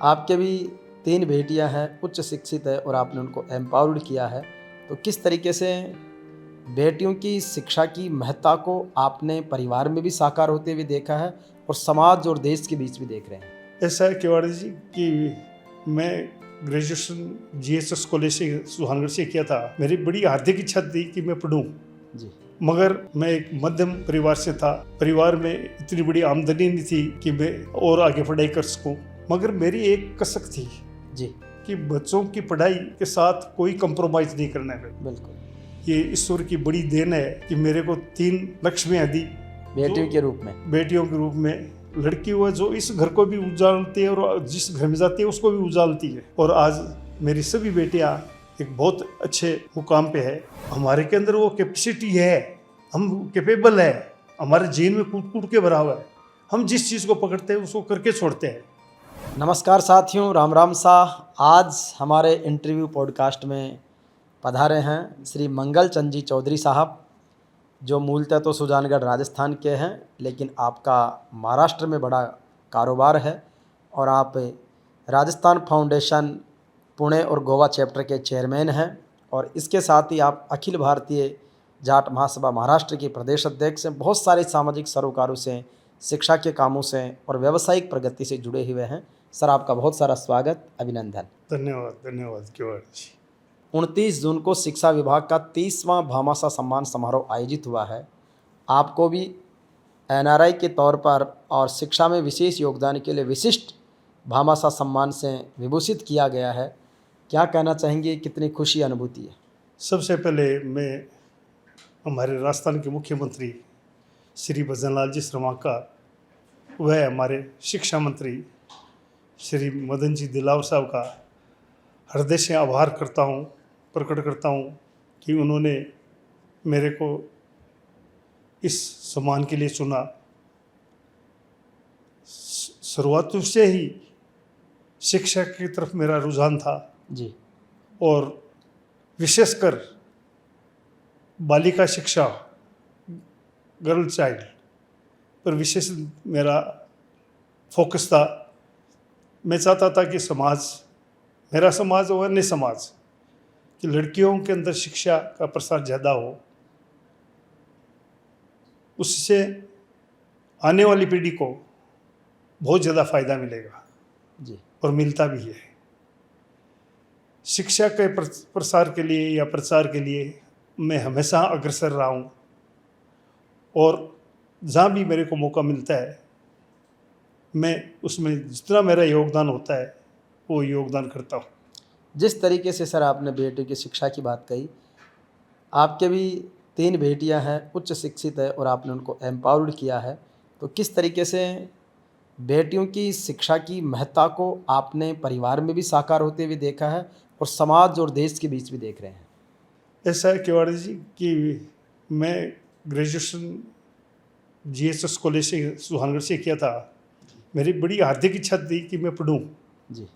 आपके भी 3 बेटियां हैं, उच्च शिक्षित है और आपने उनको एम्पावर्ड किया है। तो किस तरीके से बेटियों की शिक्षा की महत्ता को आपने परिवार में भी साकार होते हुए देखा है और समाज और देश के बीच भी देख रहे हैं? ऐसा है केवाड़ी जी कि मैं ग्रेजुएशन जीएसएस कॉलेज से सुहानगढ़ से किया था। मेरी बड़ी हार्दिक इच्छा थी कि मैं पढ़ूं, जी। मगर मैं एक मध्यम परिवार से था। परिवार में इतनी बड़ी आमदनी नहीं थी कि मैं और आगे पढ़ाई कर सकूं। मगर मेरी एक कसक थी जी। कि बच्चों की पढ़ाई के साथ कोई कंप्रोमाइज नहीं करना है। बिल्कुल। ये ईश्वर की बड़ी देन है कि मेरे को 3 लक्ष्मियां दी बेटियों के रूप में। बेटियों के रूप में। लड़की हुआ जो इस घर को भी उजालती है और जिस घर में जाती है उसको भी उजालती है। और आज मेरी सभी बेटियां एक बहुत अच्छे मुकाम पे है। हमारे के अंदर वो कैपेसिटी है, हम कैपेबल है, हमारे जीन में कूट कूट के भरा हुआ है। हम जिस चीज़ को पकड़ते हैं उसको करके छोड़ते हैं। नमस्कार साथियों, राम राम सा। आज हमारे इंटरव्यू पॉडकास्ट में पधारे हैं श्री मंगल चंद जी चौधरी साहब, जो मूलतः तो सुजानगढ़ राजस्थान के हैं, लेकिन आपका महाराष्ट्र में बड़ा कारोबार है और आप राजस्थान फाउंडेशन पुणे और गोवा चैप्टर के चेयरमैन हैं। और इसके साथ ही आप अखिल भारतीय जाट महासभा महाराष्ट्र के प्रदेश अध्यक्ष हैं। बहुत सारे सामाजिक सरोकारों से, शिक्षा के कामों से और व्यावसायिक प्रगति से जुड़े हुए हैं। सर, आपका बहुत सारा स्वागत, अभिनंदन। धन्यवाद धन्यवाद केवाड़ी जी। 29 जून को शिक्षा विभाग का 30वां भामाशाह सम्मान समारोह आयोजित हुआ है। आपको भी एनआरआई के तौर पर और शिक्षा में विशेष योगदान के लिए विशिष्ट भामाशाह सम्मान से विभूषित किया गया है। क्या कहना चाहेंगे, कितनी खुशी अनुभूति है? सबसे पहले मैं हमारे राजस्थान के मुख्यमंत्री श्री भजनलाल जी श्रीमाका, वह हमारे शिक्षा मंत्री श्री मदन जी दिलावर साहब का हृदय से आभार प्रकट करता हूँ कि उन्होंने मेरे को इस सम्मान के लिए चुना। शुरुआत से ही शिक्षा की तरफ मेरा रुझान था जी। और विशेषकर बालिका शिक्षा, गर्ल चाइल्ड पर विशेष मेरा फोकस था। मैं चाहता था कि मेरा समाज और अन्य समाज कि लड़कियों के अंदर शिक्षा का प्रसार ज़्यादा हो, उससे आने वाली पीढ़ी को बहुत ज़्यादा फायदा मिलेगा जी। और मिलता भी है। शिक्षा के प्रसार के लिए या प्रचार के लिए मैं हमेशा अग्रसर रहा हूँ और जहाँ भी मेरे को मौका मिलता है मैं उसमें जितना मेरा योगदान होता है वो योगदान करता हूँ। जिस तरीके से सर आपने बेटियों की शिक्षा की बात कही, आपके भी 3 बेटियां हैं, उच्च शिक्षित है और आपने उनको एम्पावर्ड किया है। तो किस तरीके से बेटियों की शिक्षा की महत्ता को आपने परिवार में भी साकार होते हुए देखा है और समाज और देश के बीच भी देख रहे हैं? ऐसा है केवाड़ी जी कि मैं ग्रेजुएशन जीएसएस कॉलेज से सुहानगढ़ से किया था। मेरी बड़ी हार्दिक इच्छा थी कि मैं पढ़ूं, जी।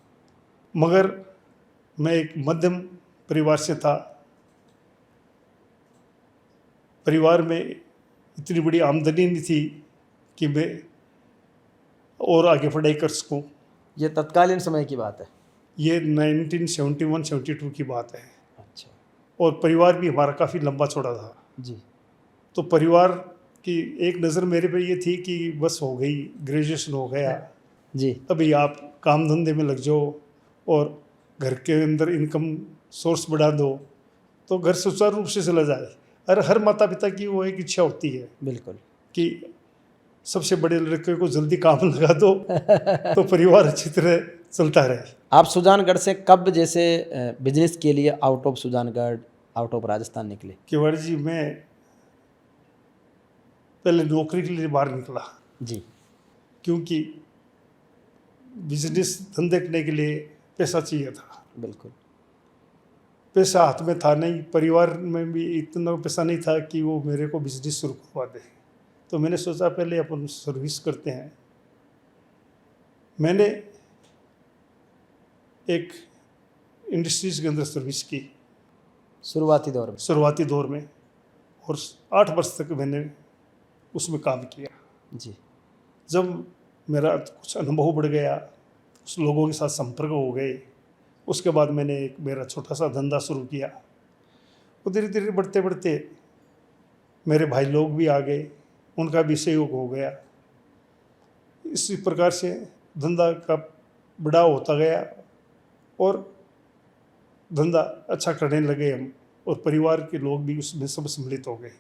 मगर मैं एक मध्यम परिवार से था। परिवार में इतनी बड़ी आमदनी नहीं थी कि मैं और आगे पढ़ाई कर सकूं। ये तत्कालीन समय की बात है? ये 1971-72 की बात है। अच्छा। और परिवार भी हमारा काफ़ी लंबा चौड़ा था। जी। तो परिवार की एक नज़र मेरे पे ये थी कि बस हो गई, ग्रेजुएशन हो गया, जी। अभी आप काम धंधे में लग जाओ और घर के अंदर इनकम सोर्स बढ़ा दो तो घर सुचारू रूप से चला जाए। और हर माता पिता की वो एक इच्छा होती है बिल्कुल कि सबसे बड़े लड़के को जल्दी काम लगा दो तो परिवार अच्छी तरह चलता रहे। आप सुजानगढ़ से कब जैसे बिजनेस के लिए out of Sujangarh, out of Rajasthan निकले? केवाड़ी जी, मैं पहले नौकरी के लिए बाहर निकला जी। क्योंकि बिजनेस धंधे करने के लिए पैसा चाहिए था। बिल्कुल। पैसा हाथ में था नहीं, परिवार में भी इतना पैसा नहीं था कि वो मेरे को बिजनेस शुरू करवा दे। तो मैंने सोचा पहले अपन सर्विस करते हैं। मैंने एक इंडस्ट्रीज के अंदर सर्विस की शुरुआती दौर में और 8 वर्ष तक मैंने उसमें काम किया। जी। जब मेरा कुछ अनुभव बढ़ गया, उस लोगों के साथ संपर्क हो गए। उसके बाद मैंने एक मेरा छोटा सा धंधा शुरू किया। वो धीरे धीरे बढ़ते बढ़ते मेरे भाई लोग भी आ गए, उनका भी सहयोग हो गया। इसी प्रकार से धंधा का बढ़ाव होता गया और धंधा अच्छा करने लगे हम, और परिवार के लोग भी उसमें सब सम्मिलित हो गए।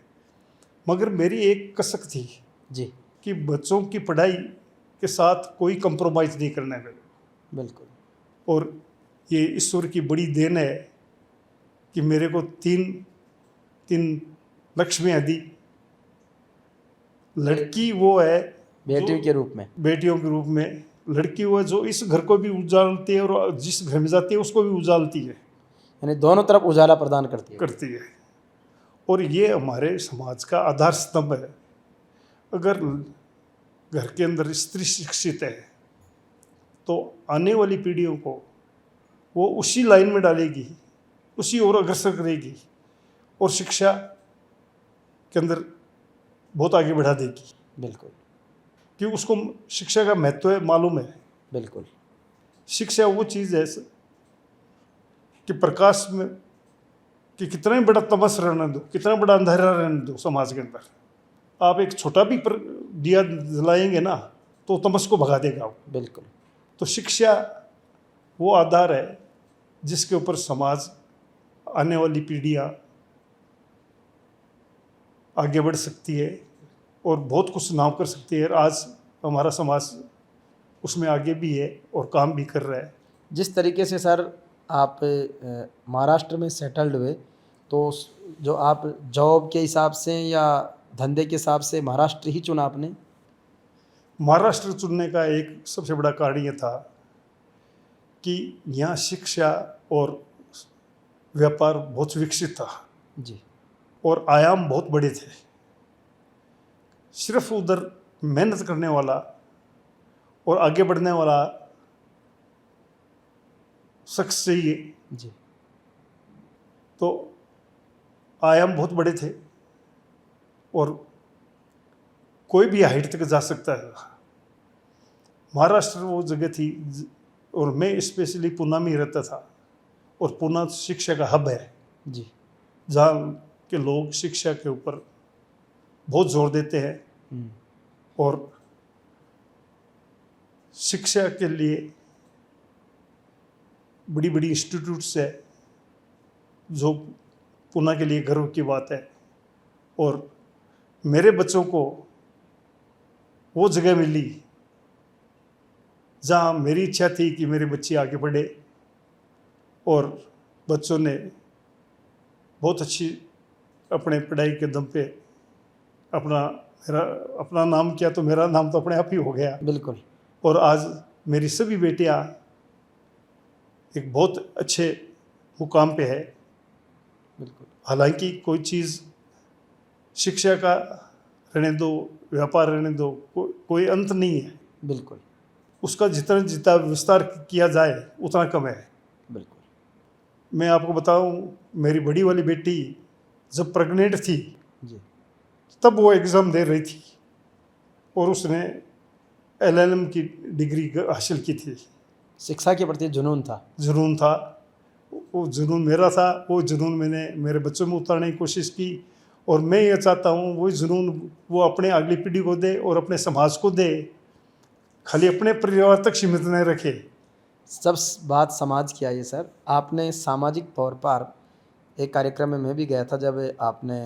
मगर मेरी एक कसक थी जी, कि बच्चों की पढ़ाई के साथ कोई कंप्रोमाइज़ नहीं करना है। बिल्कुल। और ये ईश्वर की बड़ी देन है कि मेरे को तीन तीन लक्ष्मियाँ दी। लड़की वो है बेटियों के रूप में। बेटियों के रूप में, लड़की वो है जो इस घर को भी उजालती है और जिस घर में जाती है उसको भी उजालती है, यानी दोनों तरफ उजाला प्रदान करती है। और ये हमारे समाज का आधार स्तंभ है। अगर घर के अंदर स्त्री शिक्षित है तो आने वाली पीढ़ियों को वो उसी लाइन में डालेगी, उसी ओर अग्रसर करेगी और शिक्षा के अंदर बहुत आगे बढ़ा देगी, बिल्कुल, क्योंकि उसको शिक्षा का महत्व है मालूम है। बिल्कुल। शिक्षा वो चीज़ है कि प्रकाश में कि कितना ही बड़ा तमस रहने दो, कितना बड़ा अंधेरा रहने दो समाज के अंदर, आप एक छोटा भी दिया जलाएंगे ना तो तमस को भगा देगा वो। बिल्कुल, तो शिक्षा वो आधार है जिसके ऊपर समाज, आने वाली पीढ़ियाँ आगे बढ़ सकती है और बहुत कुछ नाम कर सकती है। आज हमारा समाज उसमें आगे भी है और काम भी कर रहा है। जिस तरीके से सर आप महाराष्ट्र में सेटल्ड हुए, तो जो आप जॉब के हिसाब से या धंधे के हिसाब से महाराष्ट्र ही चुना आपने? महाराष्ट्र चुनने का एक सबसे बड़ा कारण ये था कि यहाँ शिक्षा और व्यापार बहुत विकसित था जी, और आयाम बहुत बड़े थे। सिर्फ उधर मेहनत करने वाला और आगे बढ़ने वाला शख्स चाहिए, जी, तो आयाम बहुत बड़े थे और कोई भी हाइट तक जा सकता है। महाराष्ट्र वो जगह थी और मैं स्पेशली पूना में ही रहता था, और पूना शिक्षा का हब है जी, जहाँ के लोग शिक्षा के ऊपर बहुत जोर देते हैं हम्म, और शिक्षा के लिए बड़ी बड़ी इंस्टीट्यूट्स है जो पूना के लिए गर्व की बात है। और मेरे बच्चों को वो जगह मिली जहाँ मेरी इच्छा थी कि मेरे बच्चे आगे बढ़े, और बच्चों ने बहुत अच्छी अपने पढ़ाई के दम पे अपना नाम किया, तो मेरा नाम तो अपने आप ही हो गया। बिल्कुल, और आज मेरी सभी बेटियां एक बहुत अच्छे मुकाम पे है। बिल्कुल, हालांकि कोई चीज़ शिक्षा का रहने दो, व्यापार रहने दो, कोई अंत नहीं है। बिल्कुल, उसका जितना जितना विस्तार किया जाए उतना कम है। बिल्कुल, मैं आपको बताऊं, मेरी बड़ी वाली बेटी जब प्रेग्नेंट थी जी, तब वो एग्ज़ाम दे रही थी और उसने LLM की डिग्री हासिल की थी। शिक्षा के प्रति जुनून था। जुनून था, वो जुनून मेरा था, वो जुनून मैंने मेरे बच्चों में उतारने की कोशिश की, और मैं ये चाहता हूँ वही जुनून वो अपने अगली पीढ़ी को दे और अपने समाज को दे, खाली अपने परिवार तक सीमित न रखे। सब बात समाज की आई है सर। आपने सामाजिक तौर पर एक कार्यक्रम में मैं भी गया था, जब आपने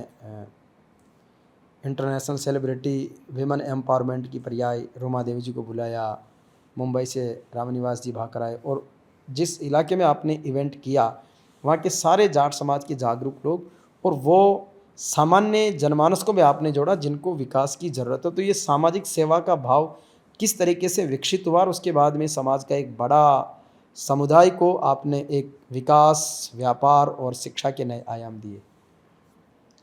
इंटरनेशनल सेलिब्रिटी विमेन एम्पावरमेंट की पर्याय रूमा देवी जी को बुलाया, मुंबई से रामनिवास जी भाकर आए, और जिस इलाके में आपने इवेंट किया वहाँ के सारे जाट समाज के जागरूक लोग, और वो सामान्य जनमानस को भी आपने जोड़ा जिनको विकास की ज़रूरत है। तो ये सामाजिक सेवा का भाव किस तरीके से विकसित हुआ, और उसके बाद में समाज का एक बड़ा समुदाय को आपने एक विकास, व्यापार और शिक्षा के नए आयाम दिए?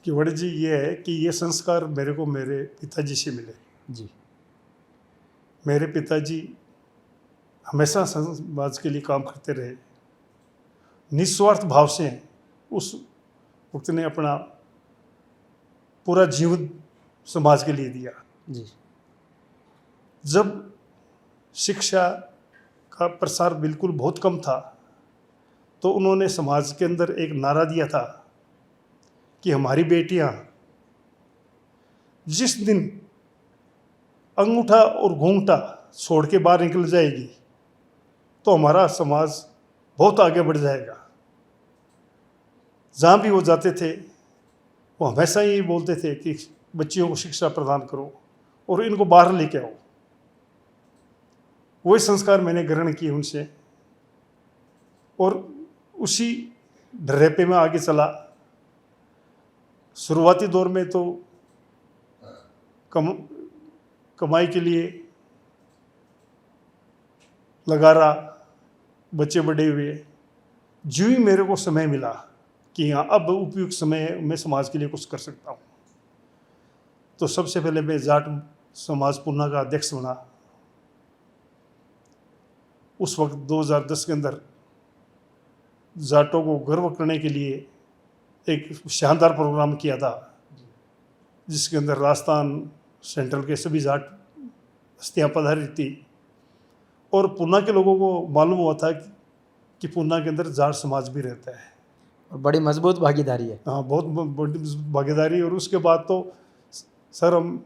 कि वड़ी जी ये है कि ये संस्कार मेरे को मेरे पिताजी से मिले। जी, मेरे पिताजी हमेशा समाज के लिए काम करते रहे, निस्वार्थ भाव से। उस वक्त ने अपना पूरा जीवन समाज के लिए दिया। जी, जब शिक्षा का प्रसार बिल्कुल बहुत कम था, तो उन्होंने समाज के अंदर एक नारा दिया था कि हमारी बेटियां जिस दिन अंगूठा और घूंघटा छोड़ के बाहर निकल जाएगी तो हमारा समाज बहुत आगे बढ़ जाएगा। जहाँ भी वो जाते थे वो हमेशा यही बोलते थे कि बच्चियों को शिक्षा प्रदान करो और इनको बाहर लेके आओ। वही संस्कार मैंने ग्रहण किए उनसे और उसी ढर्रे में आगे चला। शुरुआती दौर में तो कमाई के लिए लगा रहा, बच्चे बड़े हुए, जो ही मेरे को समय मिला कि हाँ अब उपयुक्त समय है, मैं समाज के लिए कुछ कर सकता हूँ, तो सबसे पहले मैं जाट समाज पूना का अध्यक्ष बना। उस वक्त 2010 के अंदर जाटों को गर्व करने के लिए एक शानदार प्रोग्राम किया था, जिसके अंदर राजस्थान सेंट्रल के सभी जाट हस्तियाँ पधारी थी और पूना के लोगों को मालूम हुआ था कि पूना के अंदर जाट समाज भी रहता है और बड़ी मजबूत भागीदारी है। हाँ, बहुत बड़ी भागीदारी। और उसके बाद तो सर हम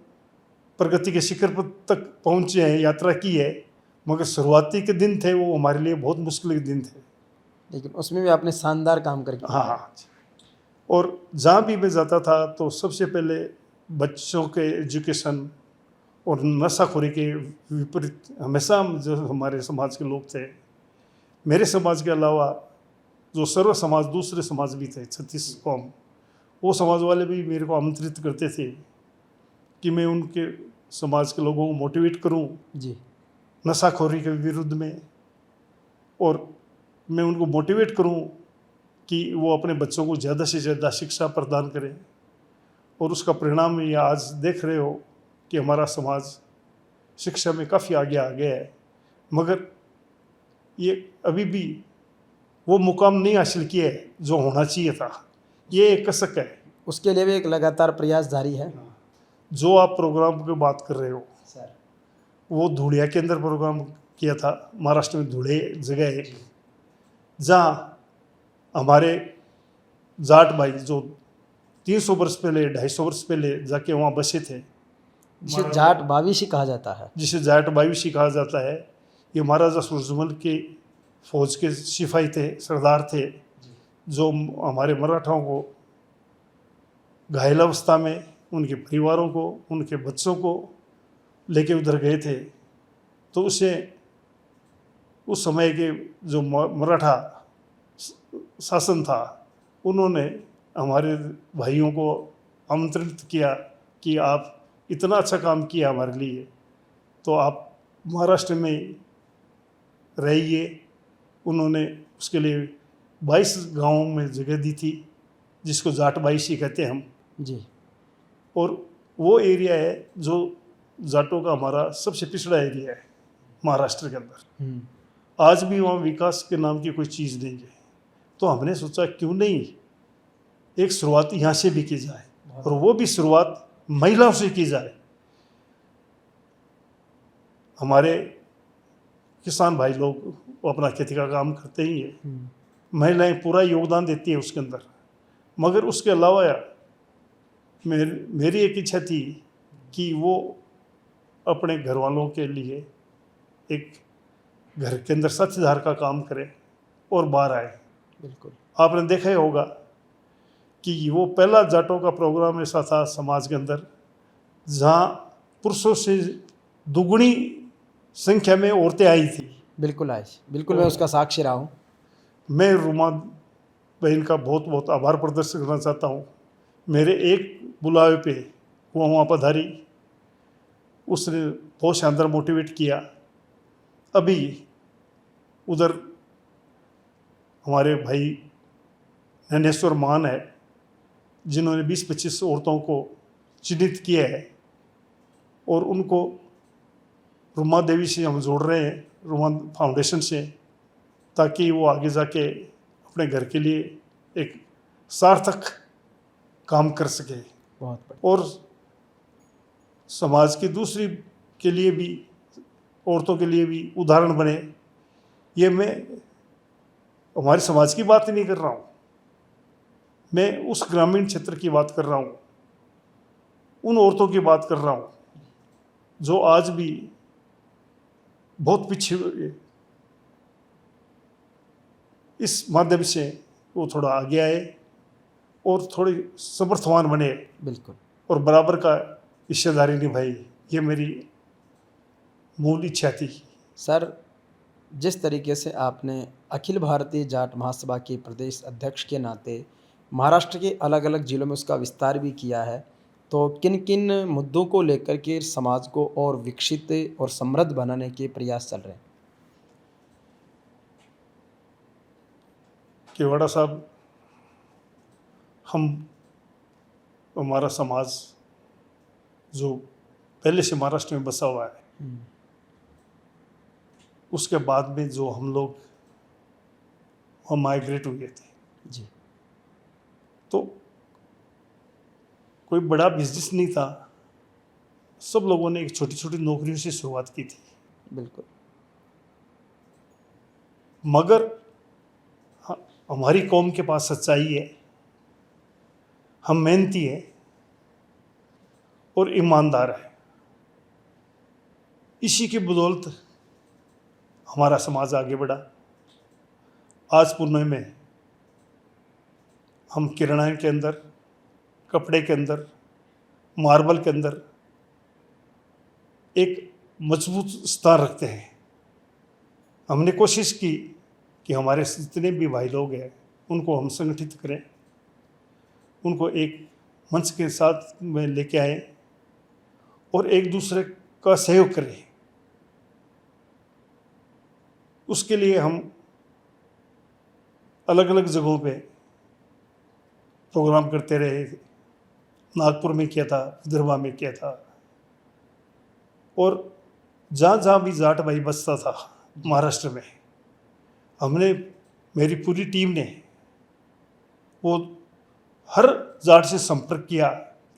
प्रगति के शिखर पर तक पहुँचे हैं, यात्रा की है, मगर शुरुआती के दिन थे वो हमारे लिए बहुत मुश्किल के दिन थे, लेकिन उसमें भी आपने शानदार काम करके हाँ हाँ। और जहाँ भी मैं जाता था तो सबसे पहले बच्चों के एजुकेशन और नशाखोरी के विपरीत हमेशा जो हमारे समाज के लोग थे, मेरे समाज के अलावा जो सर्व समाज दूसरे समाज भी थे 36 कौम, वो समाज वाले भी मेरे को आमंत्रित करते थे कि मैं उनके समाज के लोगों को मोटिवेट करूं जी नशाखोरी के विरुद्ध में, और मैं उनको मोटिवेट करूं कि वो अपने बच्चों को ज़्यादा से ज़्यादा शिक्षा प्रदान करें। और उसका परिणाम ये आज देख रहे हो कि हमारा समाज शिक्षा में काफ़ी आगे आ गया है, मगर ये अभी भी वो मुकाम नहीं हासिल किया है जो होना चाहिए था। ये एक कसक है। उसके लिए भी एक लगातार प्रयास जारी है। जो आप प्रोग्राम की बात कर रहे हो सर वो धुलिया के अंदर प्रोग्राम किया था, महाराष्ट्र में धुले जगह है जहाँ हमारे जाट भाई जो 300 वर्ष पहले 250 वर्ष पहले जाके वहाँ बसे थे, जिसे जाट बाविशी कहा जाता है। जिसे जाट बायुशी कहा जाता है। ये महाराजा सूरजमल के फौज के सिपाही थे, सरदार थे, जो हमारे मराठाओं को घायल अवस्था में उनके परिवारों को, उनके बच्चों को लेके उधर गए थे। तो उसे उस समय के जो मराठा शासन था, उन्होंने हमारे भाइयों को आमंत्रित किया कि आप इतना अच्छा काम किया हमारे लिए, तो आप महाराष्ट्र में रहिए। उन्होंने उसके लिए 22 गांवों में जगह दी थी, जिसको जाट बाईसी कहते हैं हम जी। और वो एरिया है जो जाटों का हमारा सबसे पिछड़ा एरिया है महाराष्ट्र के अंदर। आज भी वहाँ विकास के नाम की कोई चीज़ नहीं है। तो हमने सोचा क्यों नहीं एक शुरुआत यहाँ से भी की जाए, और वो भी शुरुआत महिलाओं से की जाए। हमारे किसान भाई लोग वो अपना खेती का काम करते ही है, महिलाएं पूरा योगदान देती हैं उसके अंदर, मगर उसके अलावा मेरी एक इच्छा थी कि वो अपने घर वालों के लिए एक घर के अंदर साथीदार का काम करे और बाहर आए। बिल्कुल आपने देखा ही होगा कि वो पहला जाटों का प्रोग्राम ऐसा था समाज के अंदर जहाँ पुरुषों से दुगुनी संख्या में औरतें आई थी। बिल्कुल आई, बिल्कुल मैं उसका साक्षी रहा हूँ। मैं रुमा बहन का बहुत बहुत आभार प्रदर्शित करना चाहता हूँ। मेरे एक बुलावे पे वो वहाँ पधारी, उसने बहुत शानदार मोटिवेट किया। अभी उधर हमारे भाई नैनेश्वर मान है, जिन्होंने 20-25 औरतों को चिन्हित किया है और उनको रुमा देवी से हम जोड़ रहे हैं, रुमा फाउंडेशन से, ताकि वो आगे जाके अपने घर के लिए एक सार्थक काम कर सके बहुत बढ़िया। और समाज की दूसरी के लिए भी, औरतों के लिए भी उदाहरण बने ये मैं हमारे समाज की बात नहीं कर रहा हूँ, मैं उस ग्रामीण क्षेत्र की बात कर रहा हूँ, उन औरतों की बात कर रहा हूँ जो आज भी बहुत पीछे हुए। इस माध्यम से वो थोड़ा आगे आए और थोड़े समर्थवान बने बिल्कुल। और बराबर का हिस्सेदारी निभाई, ये मेरी मूल इच्छा थी। सर, जिस तरीके से आपने अखिल भारतीय जाट महासभा के प्रदेश अध्यक्ष के नाते महाराष्ट्र के अलग अलग जिलों में उसका विस्तार भी किया है, तो किन किन मुद्दों को लेकर के समाज को और विकसित और समृद्ध बनाने के प्रयास चल रहे हैं? केवड़ा साहब, हम हमारा समाज जो पहले से महाराष्ट्र में बसा हुआ है, उसके बाद में जो हम लोग माइग्रेट हुए थे, जी। तो कोई बड़ा बिजनेस नहीं था, सब लोगों ने एक छोटी छोटी नौकरियों से शुरुआत की थी। बिल्कुल। मगर हमारी कौम के पास सच्चाई है, हम मेहनती हैं और ईमानदार हैं। इसी की बदौलत हमारा समाज आगे बढ़ा। आज पुणे में हम किराना के अंदर, कपड़े के अंदर, मार्बल के अंदर एक मजबूत स्थान रखते हैं। हमने कोशिश की कि हमारे जितने भी भाई लोग हैं उनको हम संगठित करें, उनको एक मंच के साथ में लेके आए और एक दूसरे का सहयोग करें। उसके लिए हम अलग अलग जगहों पे प्रोग्राम करते रहे। नागपुर में किया था, विदर्भा में किया था, और जहाँ जहाँ भी जाट भाई बसता था महाराष्ट्र में, हमने, मेरी पूरी टीम ने वो हर जाट से संपर्क किया।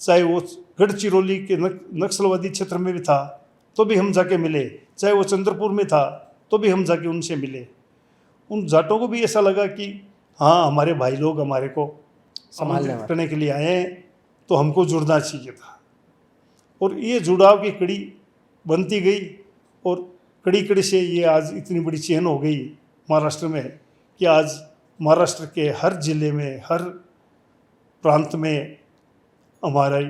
चाहे वो गढ़चिरौली के नक्सलवादी क्षेत्र में भी था तो भी हम जाके मिले, चाहे वो चंद्रपुर में था तो भी हम जाके उनसे मिले। उन जाटों को भी ऐसा लगा कि हाँ, हमारे भाई लोग हमारे को आमंत्रित करने के लिए आए हैं, तो हमको जुड़ना चाहिए था। और ये जुड़ाव की कड़ी बनती गई और कड़ी कड़ी से ये आज इतनी बड़ी चेन हो गई महाराष्ट्र में कि आज महाराष्ट्र के हर जिले में, हर प्रांत में हमारी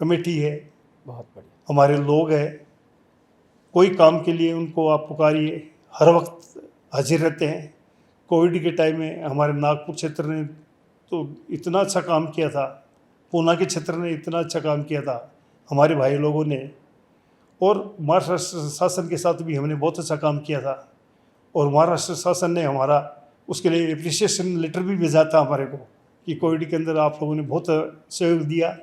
कमेटी है, बहुत बढ़िया। हमारे लोग हैं। कोई काम के लिए उनको आप पुकारिए, हर वक्त हाजिर रहते हैं। कोविड के टाइम में हमारे नागपुर क्षेत्र ने तो इतना अच्छा काम किया था, पूना के क्षेत्र ने इतना अच्छा काम किया था हमारे भाई लोगों ने, और महाराष्ट्र शासन के साथ भी हमने बहुत अच्छा काम किया था। और महाराष्ट्र शासन ने हमारा उसके लिए एप्रिसिएशन लेटर भी भेजा था हमारे को कि कोविड के अंदर आप लोगों ने बहुत सहयोग दिया।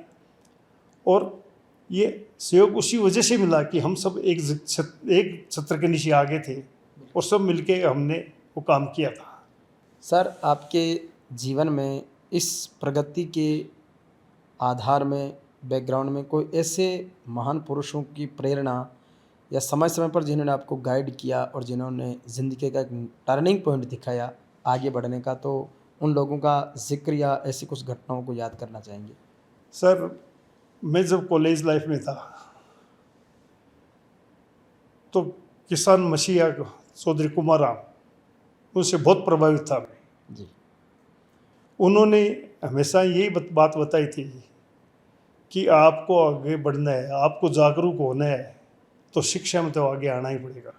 और ये सहयोग उसी वजह से मिला कि हम सब एक छत्र के नीचे आगे थे और सब मिलके हमने वो काम किया था। सर, आपके जीवन में इस प्रगति के आधार में, बैकग्राउंड में कोई ऐसे महान पुरुषों की प्रेरणा या समय समय पर जिन्होंने आपको गाइड किया और जिन्होंने ज़िंदगी का एक टर्निंग पॉइंट दिखाया आगे बढ़ने का, तो उन लोगों का जिक्र या ऐसी कुछ घटनाओं को याद करना चाहेंगे? सर, मैं जब कॉलेज लाइफ में था तो किसान मसीहा चौधरी कुमारराम, उनसे बहुत प्रभावित था मैं जी। उन्होंने हमेशा यही बात बताई थी कि आपको आगे बढ़ना है, आपको जागरूक होना है, तो शिक्षा में तो आगे आना ही पड़ेगा।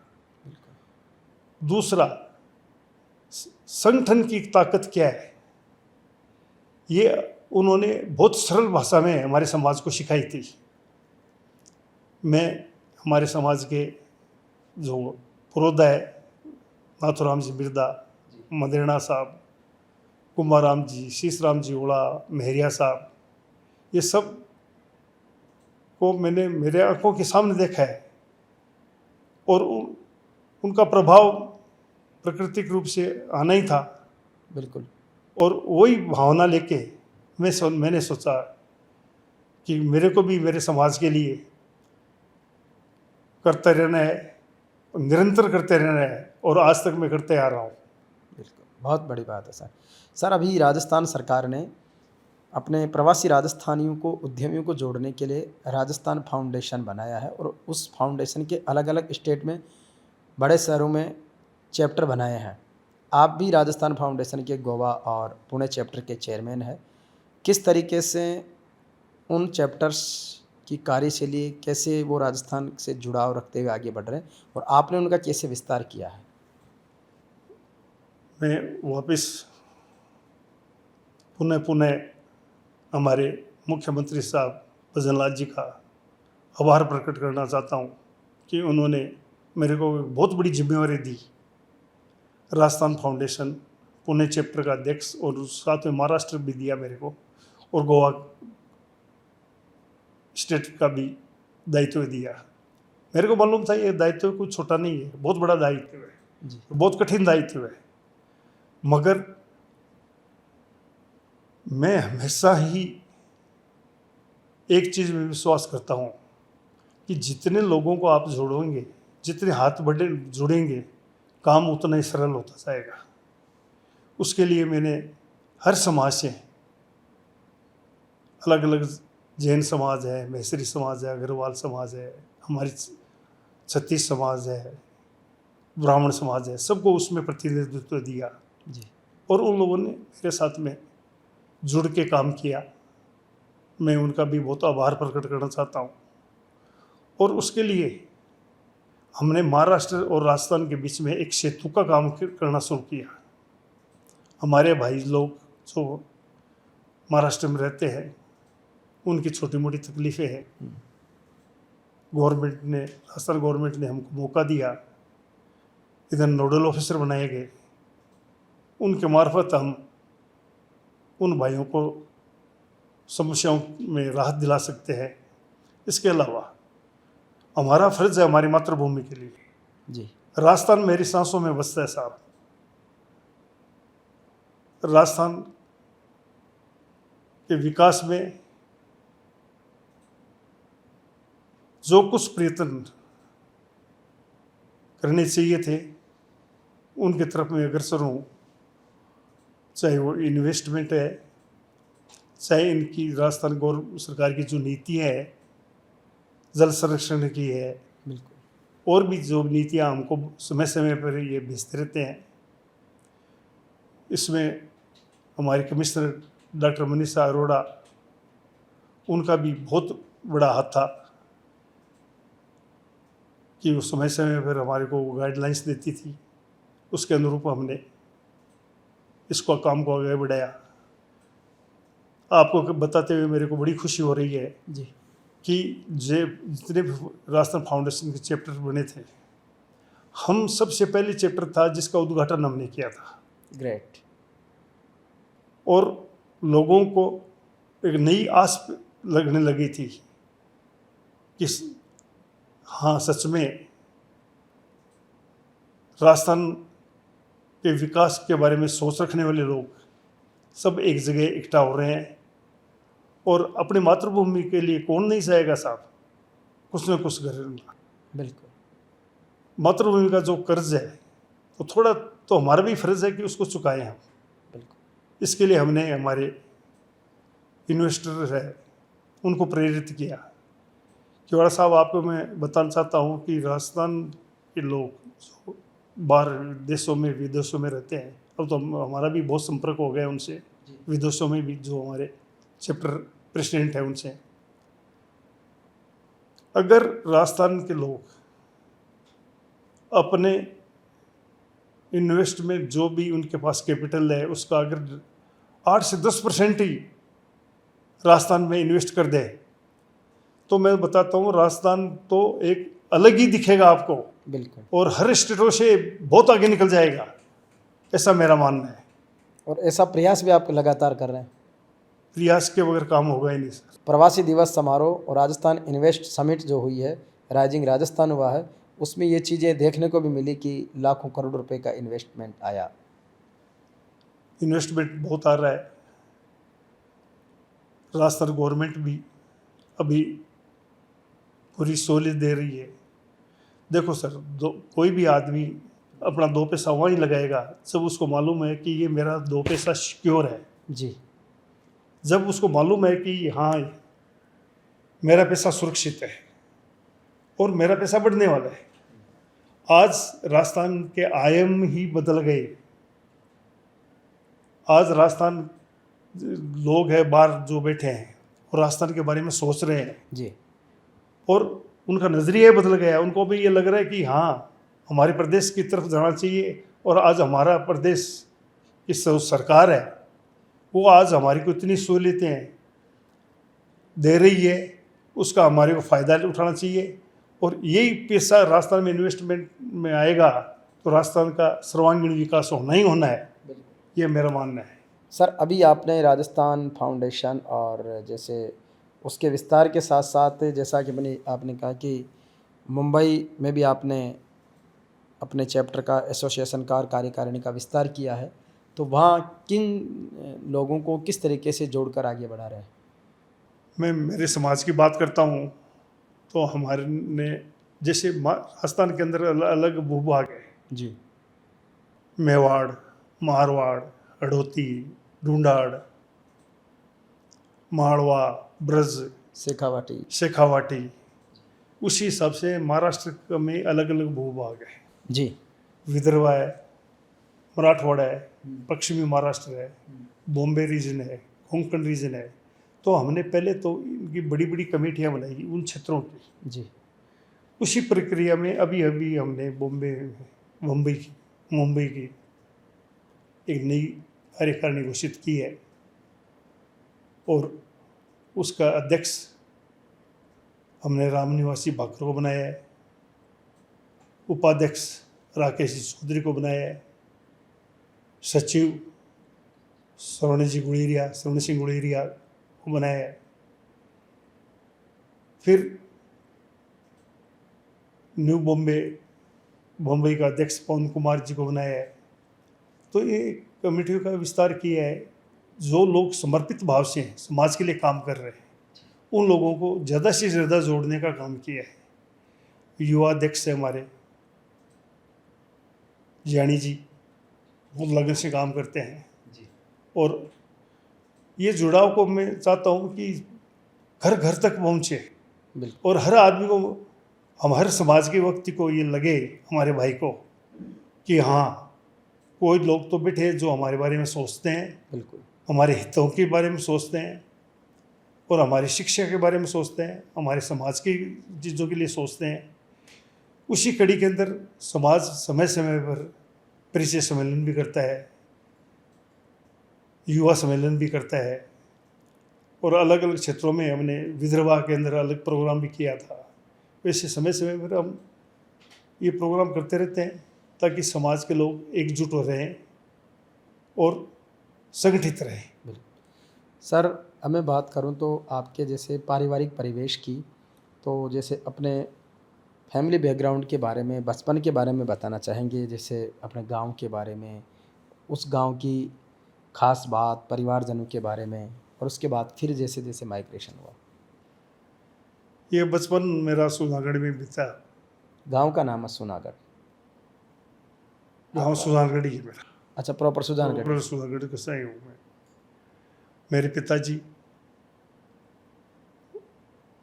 दूसरा, संगठन की ताकत क्या है, ये उन्होंने बहुत सरल भाषा में हमारे समाज को सिखाई थी। मैं हमारे समाज के जो पुरोधा है, नाथुराम जी बिरदा, मदेरणा साहब, कुमारराम जी, शीशराम जी ओड़ा, मेहरिया साहब, ये सब को मैंने मेरे आंखों के सामने देखा है। और उनका प्रभाव प्राकृतिक रूप से आना ही था। बिल्कुल। और वही भावना लेके मैंने सोचा कि मेरे को भी मेरे समाज के लिए करते रहना है निरंतर करते रहना है और आज तक मैं करते आ रहा हूँ। बिल्कुल, बहुत बड़ी बात है सर। सर, अभी राजस्थान सरकार ने अपने प्रवासी राजस्थानियों को, उद्यमियों को जोड़ने के लिए राजस्थान फाउंडेशन बनाया है और उस फाउंडेशन के अलग-अलग स्टेट में, बड़े शहरों में चैप्टर बनाए हैं। आप भी राजस्थान फाउंडेशन के गोवा और पुणे चैप्टर के चेयरमैन हैं। किस तरीके से उन चैप्टर्स की कार्यशैली, कैसे वो राजस्थान से जुड़ाव रखते हुए आगे बढ़ रहे हैं और आपने उनका कैसे विस्तार किया है? मैं वापस पुनः पुनः हमारे मुख्यमंत्री साहब भजनलाल जी का आभार प्रकट करना चाहता हूँ कि उन्होंने मेरे को एक बहुत बड़ी जिम्मेवारी दी। राजस्थान फाउंडेशन पुणे चैप्टर का अध्यक्ष और साथ में महाराष्ट्र भी दिया मेरे को, और गोवा स्टेट का भी दायित्व दिया। मेरे को मालूम था ये दायित्व कुछ छोटा नहीं है, बहुत बड़ा दायित्व है, जी। बहुत कठिन दायित्व है। मगर मैं हमेशा ही एक चीज़ में विश्वास करता हूँ कि जितने लोगों को आप जोड़ोगे, जितने हाथ बड़े जुड़ेंगे, काम उतना ही सरल होता जाएगा। उसके लिए मैंने हर समाज से, अलग अलग जैन समाज है, मैसरी समाज है, अग्रवाल समाज है, हमारी छत्तीस समाज है, ब्राह्मण समाज है, सबको उसमें प्रतिनिधित्व दिया जी। और उन लोगों ने मेरे साथ में जुड़ के काम किया। मैं उनका भी बहुत आभार प्रकट करना चाहता हूँ। और उसके लिए हमने महाराष्ट्र और राजस्थान के बीच में एक सेतु का काम करना शुरू किया। हमारे भाई लोग जो महाराष्ट्र में रहते हैं, उनकी छोटी मोटी तकलीफ़ें हैं, गवर्नमेंट ने, राजस्थान गवर्नमेंट ने हमको मौका दिया, इधर नोडल ऑफिसर बनाए गए। उनके मार्फत हम उन भाइयों को समस्याओं में राहत दिला सकते हैं। इसके अलावा हमारा फर्ज है हमारी मातृभूमि के लिए। जी। राजस्थान मेरी सांसों में बसता है साहब। राजस्थान के विकास में जो कुछ प्रयत्न करने चाहिए थे, उनकी तरफ मैं अग्रसर हूँ। चाहे वो इन्वेस्टमेंट है, चाहे इनकी राजस्थान सरकार की जो नीति है, जल संरक्षण की है, बिल्कुल। और भी जो नीतियाँ हमको समय समय पर ये भेजते रहते हैं। इसमें हमारे कमिश्नर डॉक्टर मनीषा अरोड़ा, उनका भी बहुत बड़ा हाथ था कि वो समय समय पर हमारे को गाइडलाइंस देती थी। उसके अनुरूप हमने इसको काम को आगे बढ़ाया। आपको बताते हुए मेरे को बड़ी खुशी हो रही है जी। कि जितने भी राजस्थान फाउंडेशन के चैप्टर बने थे, हम सबसे पहले चैप्टर था जिसका उद्घाटन हमने किया था। ग्रेट। और लोगों को एक नई आस लगने लगी थी कि हाँ, सच में राजस्थान के विकास के बारे में सोच रखने वाले लोग सब एक जगह इकट्ठा हो रहे हैं। और अपनी मातृभूमि के लिए कौन नहीं चाहेगा साहब, कुछ न कुछ करना। बिल्कुल। मातृभूमि का जो कर्ज है, तो थोड़ा तो हमारा भी फर्ज है कि उसको चुकाएं हम। बिल्कुल। इसके लिए हमने हमारे इन्वेस्टर है उनको प्रेरित किया। केवड़ा साहब, आपको मैं बताना चाहता हूँ कि राजस्थान के लोग जो बाहर देशों में, विदेशों में रहते हैं, अब तो हमारा भी बहुत संपर्क हो गया उनसे, विदेशों में भी जो हमारे चैप्टर प्रेसिडेंट है उनसे। अगर राजस्थान के लोग अपने इन्वेस्टमेंट, जो भी उनके पास कैपिटल है, उसका अगर 8 से 10% ही राजस्थान में इन्वेस्ट कर दे, तो मैं बताता हूँ राजस्थान तो एक अलग ही दिखेगा आपको। बिल्कुल। और हर स्टेटों से बहुत आगे निकल जाएगा, ऐसा मेरा मानना है। और ऐसा प्रयास भी आप लगातार कर रहे हैं। प्रयास के बगैर काम होगा ही नहीं सर। प्रवासी दिवस समारोह और राजस्थान इन्वेस्ट समिट जो हुई है, राइजिंग राजस्थान हुआ है, उसमें ये चीज़ें देखने को भी मिली कि लाखों करोड़ रुपए का इन्वेस्टमेंट आया। इन्वेस्टमेंट बहुत आ रहा है। राजस्थान गवर्नमेंट भी अभी पूरी सहूलियत दे रही है। देखो सर, कोई भी आदमी अपना दो पैसा वहीं लगाएगा जब उसको मालूम है कि ये मेरा दो पैसा सिक्योर है। जी जब उसको मालूम है कि हाँ मेरा पैसा सुरक्षित है और मेरा पैसा बढ़ने वाला है। आज राजस्थान के आयाम ही बदल गए। आज राजस्थान लोग हैं बाहर जो बैठे हैं और राजस्थान के बारे में सोच रहे हैं जी और उनका नज़रिया बदल गया। उनको भी ये लग रहा है कि हाँ हमारे प्रदेश की तरफ जाना चाहिए। और आज हमारा प्रदेश की सरकार है वो आज हमारी को इतनी सहूलियतें दे रही है, उसका हमारे को फ़ायदा उठाना चाहिए। और यही पैसा राजस्थान में इन्वेस्टमेंट में आएगा तो राजस्थान का सर्वांगीण विकास होना ही होना है, ये मेरा मानना है। सर, अभी आपने राजस्थान फाउंडेशन और जैसे उसके विस्तार के साथ साथ जैसा कि आपने कहा कि मुंबई में भी आपने अपने चैप्टर का एसोसिएशन का और कार्यकारिणी का विस्तार किया है, तो वहाँ किन लोगों को किस तरीके से जोड़कर आगे बढ़ा रहे हैं? मैं मेरे समाज की बात करता हूँ तो हमारे ने जैसे राजस्थान के अंदर अलग भूभाग है। जी मेवाड़, मारवाड़, हड़ौती, ढूंढाड़, मारवा, ब्रज, शेखावाटी। शेखावाटी, उसी हिसाब से महाराष्ट्र में अलग अलग भूभाग है। जी विदर्भ है, मराठवाड़ा है, पश्चिमी महाराष्ट्र है, बॉम्बे रीजन है, कोंकण रीजन है। तो हमने पहले तो इनकी बड़ी बड़ी कमेटियां बनाई उन क्षेत्रों की। जी उसी प्रक्रिया में अभी अभी हमने मुंबई की एक नई कार्यकारिणी घोषित की है और उसका अध्यक्ष हमने राम निवासी भाकर को बनाया है, उपाध्यक्ष राकेश चौधरी को बनाया है, सचिव स्वर्ण सिंह गुड़ेरिया को बनाया है, फिर न्यू बम्बई का अध्यक्ष पवन कुमार जी को बनाया है। तो ये कमेटियों का विस्तार किया है। जो लोग समर्पित भाव से हैं, समाज के लिए काम कर रहे हैं, उन लोगों को ज़्यादा से ज़्यादा जोड़ने का काम किया है। युवा अध्यक्ष है हमारे जानी जी, वो लगन से काम करते हैं जी। और ये जुड़ाव को मैं चाहता हूँ कि घर घर तक पहुँचे और हर आदमी को, हमारे समाज के व्यक्ति को ये लगे, हमारे भाई को, कि हाँ कोई लोग तो बैठे जो हमारे बारे में सोचते हैं, बिल्कुल हमारे हितों के बारे में सोचते हैं और हमारी शिक्षा के बारे में सोचते हैं, हमारे समाज की चीज़ों के लिए सोचते हैं। उसी कड़ी के अंदर समाज समय समय पर परिचय सम्मेलन भी करता है, युवा सम्मेलन भी करता है और अलग अलग क्षेत्रों में हमने विदर्भा के अंदर अलग प्रोग्राम भी किया था। वैसे समय समय पर हम ये प्रोग्राम करते रहते हैं ताकि समाज के लोग एकजुट हो रहें और संगठित रहें। सर, अब मैं बात करूं तो आपके जैसे पारिवारिक परिवेश की, तो जैसे अपने फैमिली बैकग्राउंड के बारे में, बचपन के बारे में बताना चाहेंगे, जैसे अपने गांव के बारे में, उस गांव की खास बात, परिवारजनों के बारे में, और उसके बाद फिर जैसे जैसे माइग्रेशन हुआ। ये बचपन मेरा सुनागढ़ में बीता। गांव का नाम है सुनागढ़। गाँव सुजानगढ़ ही है मेरा। अच्छा, प्रॉपर सुजानगढ़। प्रॉपर सुजानगढ़ का सही हूँ मैं। मेरे पिताजी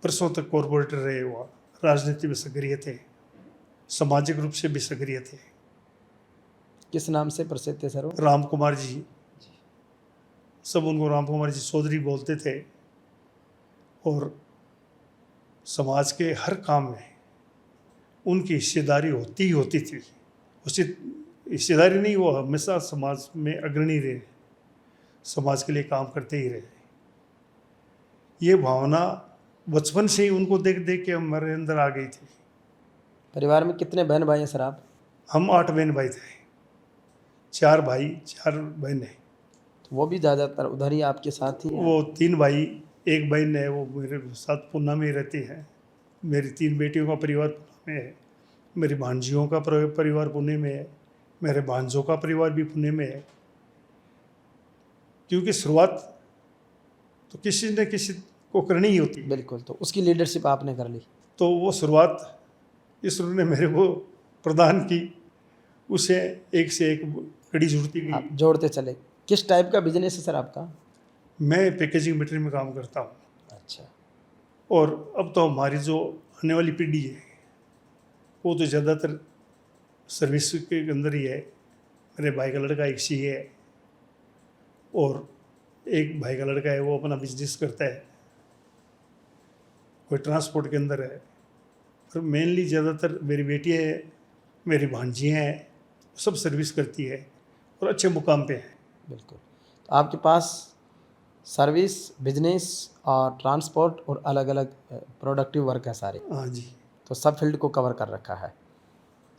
वर्षों तक कॉरपोरेटर रहे हुआ, राजनीति में सक्रिय थे, सामाजिक रूप से भी सक्रिय थे। किस नाम से प्रसिद्ध थे सर वो? राम कुमार जी, सब उनको राम कुमार जी चौधरी बोलते थे। और समाज के हर काम में उनकी हिस्सेदारी होती ही होती थी। उसी हिस्सेदारी नहीं, वो हमेशा समाज में अग्रणी रहे, समाज के लिए काम करते ही रहे। ये भावना बचपन से ही उनको देख देख के हमारे अंदर आ गई थी। परिवार में कितने बहन भाई हैं सर आप? हम 8 बहन भाई थे, 4 भाई 4 बहन है। तो वो भी ज़्यादातर उधर ही आपके साथ ही हैं? वो 3 भाई, 1 बहन है, वो मेरे साथ पूना में रहती है। मेरी 3 बेटियों का परिवार पुणे में है, मेरी भांजियों का परिवार पुणे में है, मेरे भांजों का परिवार भी पुणे में है। क्योंकि शुरुआत तो किसी न किसी को करनी ही होती है। बिल्कुल, तो उसकी लीडरशिप आपने कर ली। तो वो शुरुआत ईश्वर ने मेरे को प्रदान की, उसे एक से एक कड़ी जुड़ती आप गई। जोड़ते चले। किस टाइप का बिजनेस है सर आपका? मैं पैकेजिंग मटेरियल में काम करता हूँ, अच्छा। और अब तो हमारी जो आने वाली पीढ़ी है वो तो ज़्यादातर सर्विस के अंदर ही है। मेरे भाई का लड़का एक सी है, और एक भाई का लड़का है वो अपना बिजनेस करता है, कोई ट्रांसपोर्ट के अंदर है। पर मेनली ज़्यादातर मेरी बेटी है, मेरी भांजियाँ हैं, सब सर्विस करती है और अच्छे मुकाम पे है। बिल्कुल। तो आपके पास सर्विस, बिजनेस और ट्रांसपोर्ट और अलग अलग प्रोडक्टिव वर्क है सारे, हाँ जी। तो सब फील्ड को कवर कर रखा है।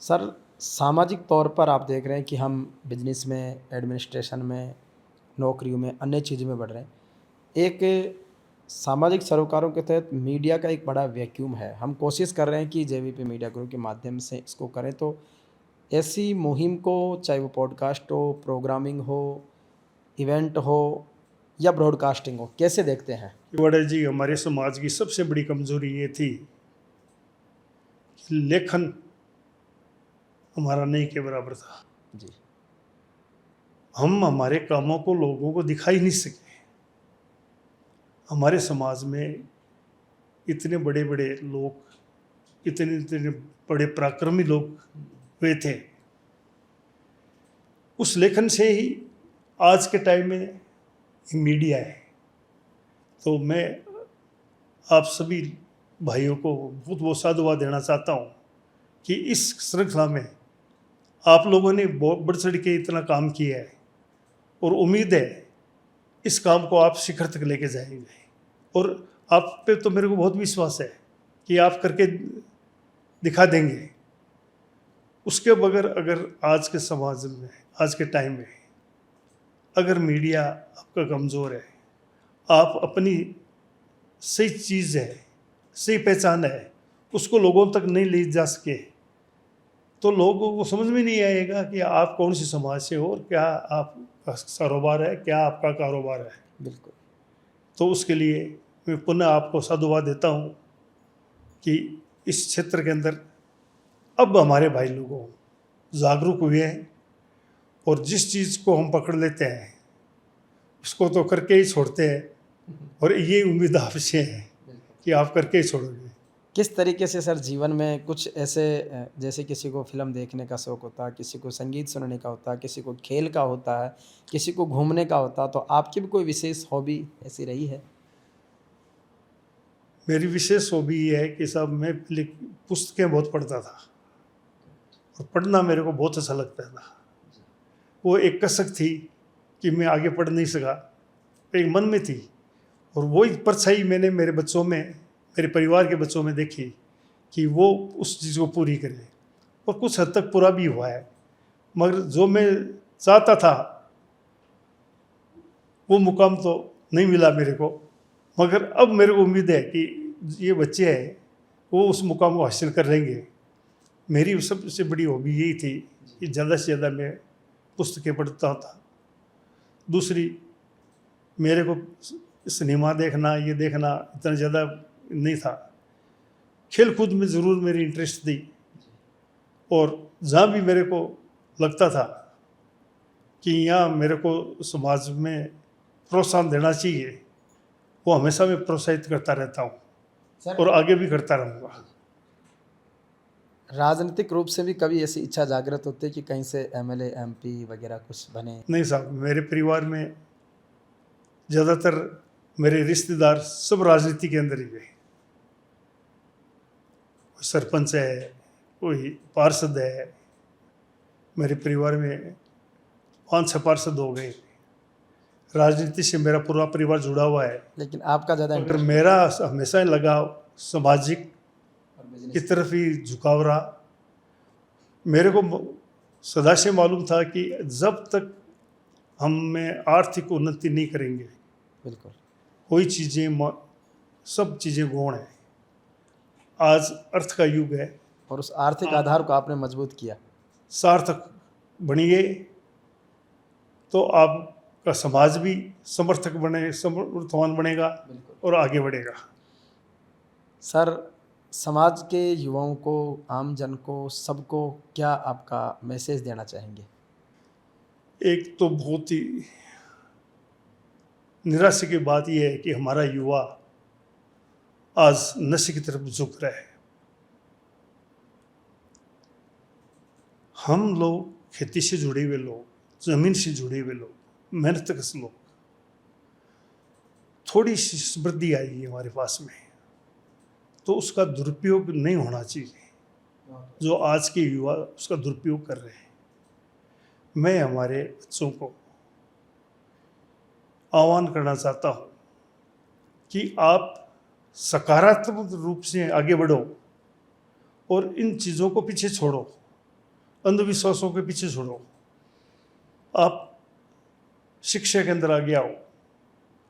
सर, सामाजिक तौर पर आप देख रहे हैं कि हम बिजनेस में, एडमिनिस्ट्रेशन में, नौकरियों में, अन्य चीज़ों में बढ़ रहे हैं। एक सामाजिक सरोकारों के तहत मीडिया का एक बड़ा वैक्यूम है। हम कोशिश कर रहे हैं कि जेवीपी मीडिया ग्रुप के माध्यम से इसको करें, तो ऐसी मुहिम को, चाहे वो पॉडकास्ट हो, प्रोग्रामिंग हो, इवेंट हो या ब्रॉडकास्टिंग हो, कैसे देखते हैं? बड़े जी, हमारे समाज की सबसे बड़ी कमजोरी ये थी कि लेखन हमारा नहीं के बराबर था। जी। हम हमारे कामों को लोगों को दिखा ही नहीं सके। हमारे समाज में इतने बड़े बड़े लोग, इतने इतने बड़े पराक्रमी लोग हुए थे। उस लेखन से ही आज के टाइम में मीडिया है। तो मैं आप सभी भाइयों को बहुत बहुत साधुवाद देना चाहता हूँ कि इस श्रृंखला में आप लोगों ने बहुत बढ़ चढ़ के इतना काम किया है, और उम्मीद है इस काम को आप शिखर तक लेके जाएंगे। और आप पे तो मेरे को बहुत विश्वास है कि आप करके दिखा देंगे। उसके बगैर अगर आज के समाज में, आज के टाइम में अगर मीडिया आपका कमज़ोर है, आप अपनी सही चीज़ है, सही पहचान है, उसको लोगों तक नहीं ले जा सके, तो लोगों को समझ में नहीं आएगा कि आप कौन सी समाज से हो और क्या आपका कारोबार है, क्या आपका कारोबार है। बिल्कुल। तो उसके लिए मैं पुनः आपको साधुवाद देता हूँ कि इस क्षेत्र के अंदर अब हमारे भाई लोगों जागरूक हुए हैं, और जिस चीज़ को हम पकड़ लेते हैं उसको तो करके ही छोड़ते हैं, और ये उम्मीद आपसे है कि आप करके ही छोड़ोगे। किस तरीके से सर जीवन में कुछ ऐसे, जैसे किसी को फिल्म देखने का शौक़ होता है, किसी को संगीत सुनने का होता है, किसी को खेल का होता है, किसी को घूमने का होता है, तो आपकी भी कोई विशेष हॉबी ऐसी रही है? मेरी विशेष हॉबी ये है कि साहब मैं पुस्तकें बहुत पढ़ता था, और पढ़ना मेरे को बहुत अच्छा लगता था। वो एक कसक थी कि मैं आगे पढ़ नहीं सका, एक मन में थी, और वही परछाई मैंने मेरे बच्चों में, मेरे परिवार के बच्चों में देखी कि वो उस चीज़ को पूरी करें, और कुछ हद तक पूरा भी हुआ है। मगर जो मैं चाहता था वो मुकाम तो नहीं मिला मेरे को, मगर अब मेरे को उम्मीद है कि ये बच्चे हैं वो उस मुकाम को हासिल कर लेंगे। मेरी सबसे बड़ी हॉबी यही थी कि ज़्यादा से ज़्यादा मैं पुस्तकें पढ़ता था। दूसरी, मेरे को सिनेमा देखना, ये देखना इतना ज़्यादा नहीं था। खेल कूद में ज़रूर मेरी इंटरेस्ट थी, और जहाँ भी मेरे को लगता था कि यहाँ मेरे को समाज में प्रोत्साहन देना चाहिए, वो हमेशा मैं प्रोत्साहित करता रहता हूँ, और आगे भी करता रहूँगा। राजनीतिक रूप से भी कभी ऐसी इच्छा जागृत होती है कि कहीं से एमएलए, एमपी वगैरह कुछ बने? नहीं साहब, मेरे परिवार में ज़्यादातर मेरे रिश्तेदार सब राजनीति के अंदर ही गए। कोई सरपंच है, कोई पार्षद है। मेरे परिवार में 5-6 पार्षद हो गए। राजनीति से मेरा पूरा परिवार जुड़ा हुआ है। लेकिन आपका ज़्यादा अगर मेरा हमेशा लगाव सामाजिक की तरफ ही झुकाव रहा। मेरे को सदा से मालूम था कि जब तक हम में आर्थिक उन्नति नहीं करेंगे, बिल्कुल, कोई चीज़ें, सब चीज़ें गौण है। आज अर्थ का युग है, और उस आर्थिक आधार को आपने मजबूत किया। सार्थक बनिए तो आपका समाज भी समर्थवान बनेगा और आगे बढ़ेगा। सर, समाज के युवाओं को, आम जन को, सबको क्या आपका मैसेज देना चाहेंगे? एक तो बहुत ही निराशा की बात यह है कि हमारा युवा आज नशे की तरफ झुक रहा है। हम लोग खेती से जुड़े हुए लोग, जमीन से जुड़े हुए लोग, मेहनतकश लोग, थोड़ी सी समृद्धि आई है हमारे पास में, तो उसका दुरुपयोग नहीं होना चाहिए। जो आज के युवा उसका दुरुपयोग कर रहे हैं, मैं हमारे बच्चों को आह्वान करना चाहता हूँ कि आप सकारात्मक रूप से आगे बढ़ो और इन चीज़ों को पीछे छोड़ो, अंधविश्वासों के पीछे छोड़ो। आप शिक्षा के अंदर आगे आओ,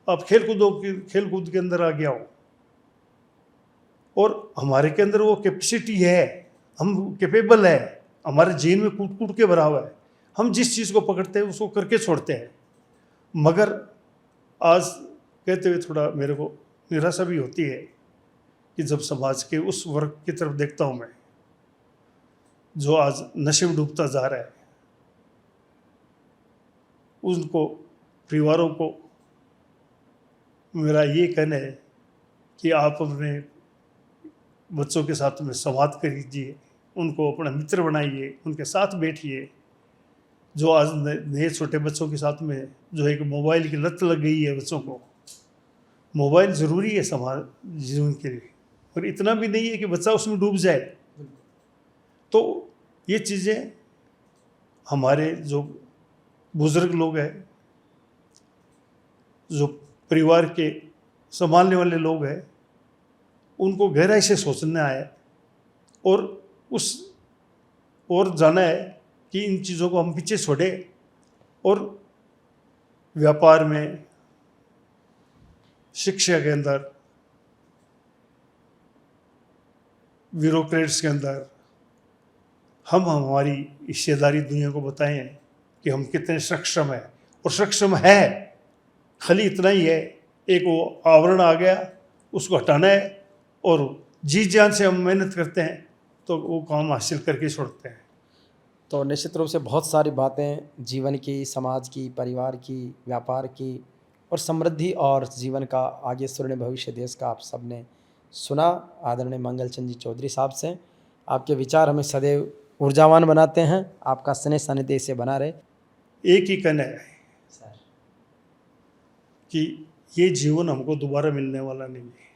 आप खेलकूद के अंदर आगे आओ, और हमारे के अंदर वो कैपेसिटी है, हम कैपेबल है, हमारे जीन में कूट कूट के भरा हुआ है। हम जिस चीज़ को पकड़ते हैं उसको करके छोड़ते हैं। मगर आज कहते हुए थोड़ा मेरे को निराशा भी होती है कि जब समाज के उस वर्ग की तरफ देखता हूँ मैं, जो आज नशे में डूबता जा रहा है, उनको, परिवारों को मेरा ये कहना है कि आप अपने बच्चों के साथ में संवाद करिए, उनको अपना मित्र बनाइए, उनके साथ बैठिए। जो आज नए छोटे बच्चों के साथ में जो एक मोबाइल की लत लग गई है बच्चों को, मोबाइल ज़रूरी है समाज जीवन के लिए, और इतना भी नहीं है कि बच्चा उसमें डूब जाए। तो ये चीज़ें हमारे जो बुज़ुर्ग लोग हैं, जो परिवार के संभालने वाले लोग हैं, उनको गहराई से सोचना है और जाना है कि इन चीज़ों को हम पीछे छोड़ें और व्यापार में, शिक्षा के अंदर, ब्यूरोक्रेट्स के अंदर हम हमारी हिस्सेदारी दुनिया को बताएं कि हम कितने सक्षम हैं। और सक्षम है, खाली इतना ही है, एक वो आवरण आ गया, उसको हटाना है, और जी जान से हम मेहनत करते हैं तो वो काम हासिल करके छोड़ते हैं। तो निश्चित रूप से बहुत सारी बातें जीवन की, समाज की, परिवार की, व्यापार की और समृद्धि और जीवन का आगे स्वर्णिम भविष्य देश का आप सबने सुना आदरणीय मंगलचंद जी चौधरी साहब से। आपके विचार हमें सदैव ऊर्जावान बनाते हैं। आपका स्नेह सानिध्य से बना रहे। एक ही कहना है कि ये जीवन हमको दोबारा मिलने वाला नहीं है,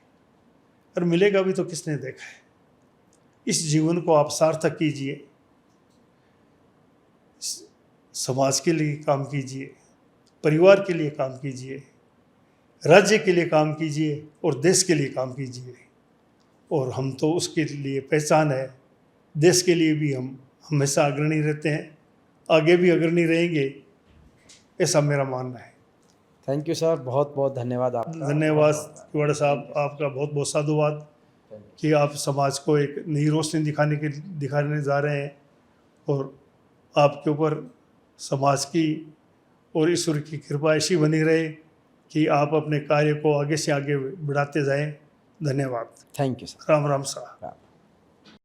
और मिलेगा भी तो किसने देखा है। इस जीवन को आप सार्थक कीजिए, समाज के लिए काम कीजिए, परिवार के लिए काम कीजिए, राज्य के लिए काम कीजिए और देश के लिए काम कीजिए। और हम तो उसके लिए पहचान है, देश के लिए भी हम हमेशा अग्रणी रहते हैं, आगे भी अग्रणी रहेंगे, ऐसा मेरा मानना है। थैंक यू सर, बहुत बहुत धन्यवाद आपका। धन्यवाद तिवाड़ी साहब, आपका बहुत बहुत साधुवाद कि आप समाज को एक नई रोशनी दिखाने जा रहे हैं, और आपके ऊपर समाज की और ईश्वर की कृपा ऐसी बनी रहे कि आप अपने कार्य को आगे से आगे बढ़ाते जाएं। धन्यवाद। Thank you sir. Ram Ram साहब।